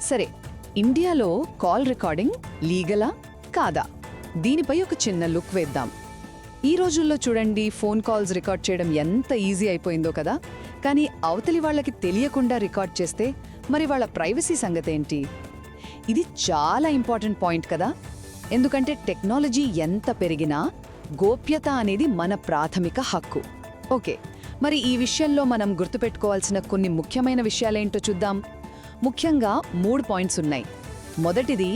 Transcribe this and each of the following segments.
సరే, ఇండియాలో call recording లీగలా కాదా? దీనిపై ఒక చిన్న లుక్ వేద్దాం. ఈ రోజుల్లో చూడండి, ఫోన్ కాల్స్ రికార్డ్ చేయడం ఎంత ఈజీ అయిపోయిందో కదా. కానీ అవతలి వాళ్ళకి తెలియకుండా రికార్డ్ చేస్తే మరి వాళ్ళ ప్రైవసీ సంగతేంటి? ఇది చాలా ఇంపార్టెంట్ పాయింట్ కదా. ఎందుకంటే టెక్నాలజీ ఎంత పెరిగినా గోప్యత అనేది మన ప్రాథమిక హక్కు. ఓకే, మరి ఈ విషయంలో మనం గుర్తుపెట్టుకోవాల్సిన కొన్ని ముఖ్యమైన విషయాలేంటో చూద్దాం. ముఖ్యంగా 3 పాయింట్స్ ఉన్నాయి. మొదటిది,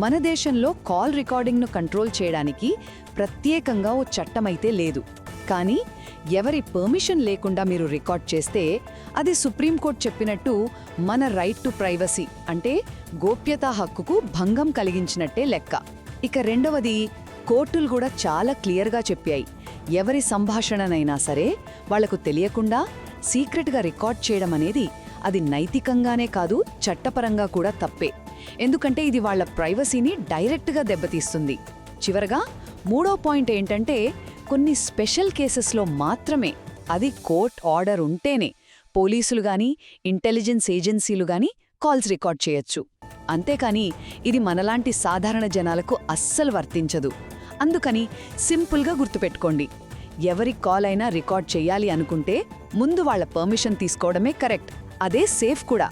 మన దేశంలో కాల్ రికార్డింగ్ను కంట్రోల్ చేయడానికి ప్రత్యేకంగా ఓ చట్టమైతే లేదు. కానీ ఎవరి పర్మిషన్ లేకుండా మీరు రికార్డ్ చేస్తే అది సుప్రీంకోర్టు చెప్పినట్టు మన రైట్ టు ప్రైవసీ అంటే గోప్యతా హక్కుకు భంగం కలిగించినట్టే లెక్క. ఇక రెండవది, కోర్టులు కూడా చాలా క్లియర్గా చెప్పాయి, ఎవరి సంభాషణనైనా సరే వాళ్లకు తెలియకుండా సీక్రెట్గా రికార్డ్ చేయడం అనేది అది నైతికంగానే కాదు, చట్టపరంగా కూడా తప్పే. ఎందుకంటే ఇది వాళ్ల ప్రైవసీని డైరెక్ట్గా దెబ్బతీస్తుంది. చివరగా 3వ పాయింట్ ఏంటంటే, కొన్ని స్పెషల్ కేసెస్లో మాత్రమే, అది కోర్ట్ ఆర్డర్ ఉంటేనే పోలీసులు గాని ఇంటెలిజెన్స్ ఏజెన్సీలు గాని కాల్స్ రికార్డ్ చేయొచ్చు. అంతేకాని ఇది మనలాంటి సాధారణ జనాలకు అస్సలు వర్తించదు. అందుకని సింపుల్గా గుర్తుపెట్టుకోండి, ఎవరి కాల్ అయినా రికార్డ్ చెయ్యాలి అనుకుంటే ముందు వాళ్ల పర్మిషన్ తీసుకోవడమే కరెక్ట్. అదే సేఫ్ కూడా.